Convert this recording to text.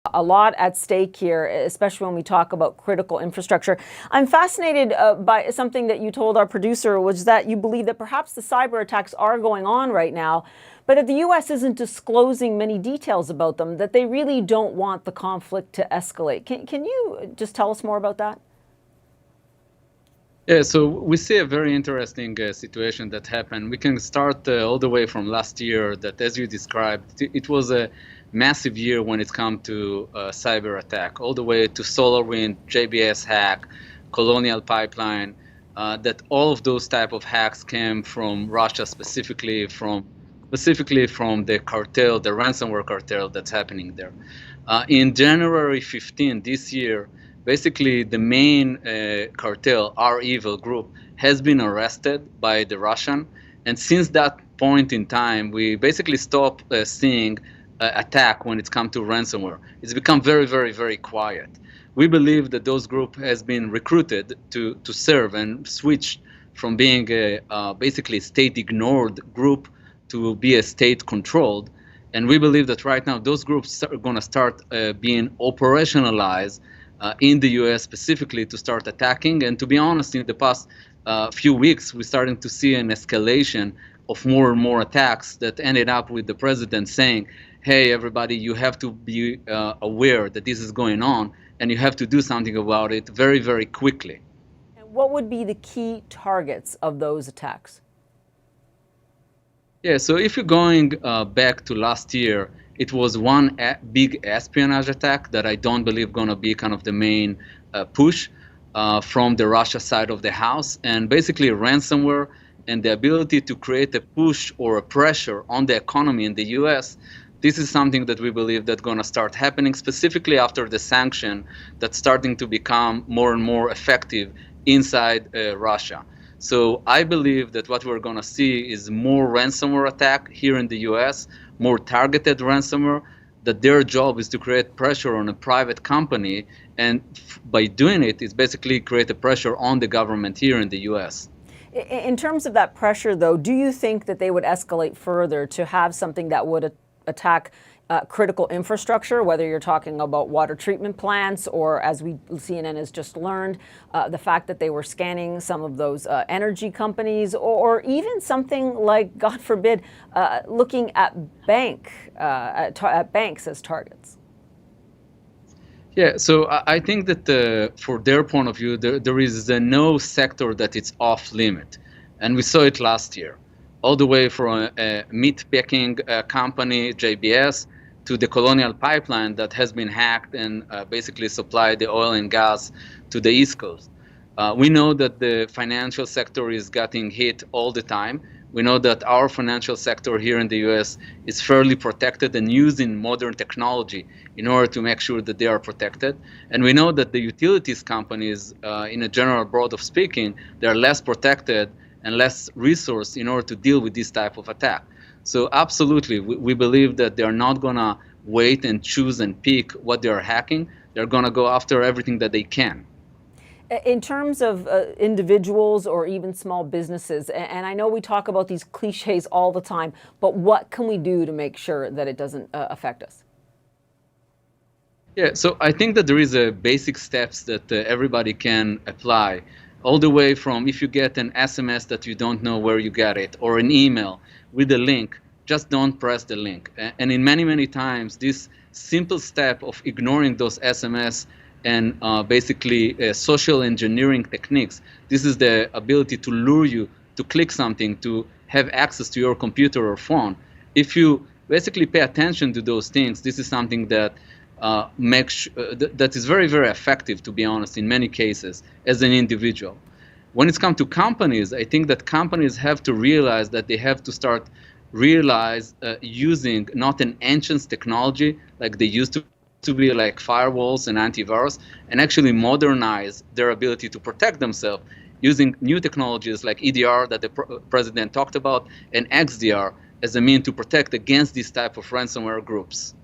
A lot at stake here, especially when we talk about critical infrastructure. I'm fascinated by something that you told our producer, was that you believe that perhaps the cyber attacks are going on right now, but that the U.S. isn't disclosing many details about them, that they really don't want the conflict to escalate. Can you just tell us more about that? Yeah, so we see a very interesting situation that happened. We can start all the way from last year that, as you described, it was a massive year when it comes to cyber attack, all the way to SolarWind, JBS hack, Colonial Pipeline, that all of those type of hacks came from Russia, specifically from the cartel, the ransomware cartel that's happening there. In January 15 this year, basically the main cartel, REvil group, has been arrested by the Russian, and since that point in time, we basically stopped seeing attack when it's come to ransomware. It's become very, very, very quiet. We believe that those group has been recruited to serve and switched from being a basically state-ignored group to be a state-controlled. And we believe that right now those groups are going to start being operationalized in the US specifically to start attacking. And to be honest, in the past few weeks, we're starting to see an escalation of more and more attacks that ended up with the president saying, hey, everybody, you have to be aware that this is going on and you have to do something about it very, very quickly. And what would be the key targets of those attacks? Yeah, so if you're going back to last year, it was one big espionage attack that I don't believe going to be kind of the main push from the Russia side of the house. And basically ransomware and the ability to create a push or a pressure on the economy in the US, this is something that we believe that's going to start happening specifically after the sanction that's starting to become more and more effective inside Russia. So I believe that what we're going to see is more ransomware attack here in the US, more targeted ransomware, that their job is to create pressure on a private company. And by doing it, it's basically create a pressure on the government here in the US. In terms of that pressure, though, do you think that they would escalate further to have something that would attack critical infrastructure, whether you're talking about water treatment plants or, as CNN has just learned, the fact that they were scanning some of those energy companies, or even something like, God forbid, looking at banks as targets? Yeah, so I think that for their point of view, there is no sector that it's off limit. And we saw it last year, all the way from a meat packing company, JBS, to the Colonial Pipeline that has been hacked and basically supplied the oil and gas to the East Coast. We know that the financial sector is getting hit all the time. We know that our financial sector here in the US is fairly protected and using modern technology in order to make sure that they are protected. And we know that the utilities companies, in a general broad of speaking, they're less protected and less resourced in order to deal with this type of attack. So absolutely, we believe that they're not going to wait and choose and pick what they're hacking. They're going to go after everything that they can. In terms of individuals or even small businesses, and I know we talk about these cliches all the time, but what can we do to make sure that it doesn't affect us? Yeah, so I think that there is a basic steps that everybody can apply, all the way from if you get an SMS that you don't know where you got it, or an email with a link, just don't press the link. And in many, many times, this simple step of ignoring those SMS and basically social engineering techniques, this is the ability to lure you to click something, to have access to your computer or phone. If you basically pay attention to those things, this is something that that is very, very effective, to be honest, in many cases as an individual. When it's come to companies, I think that companies have to realize that they have to start using not an ancient technology like they used to be, like firewalls and antivirus, and actually modernize their ability to protect themselves using new technologies like EDR that the president talked about, and XDR as a mean to protect against these type of ransomware groups.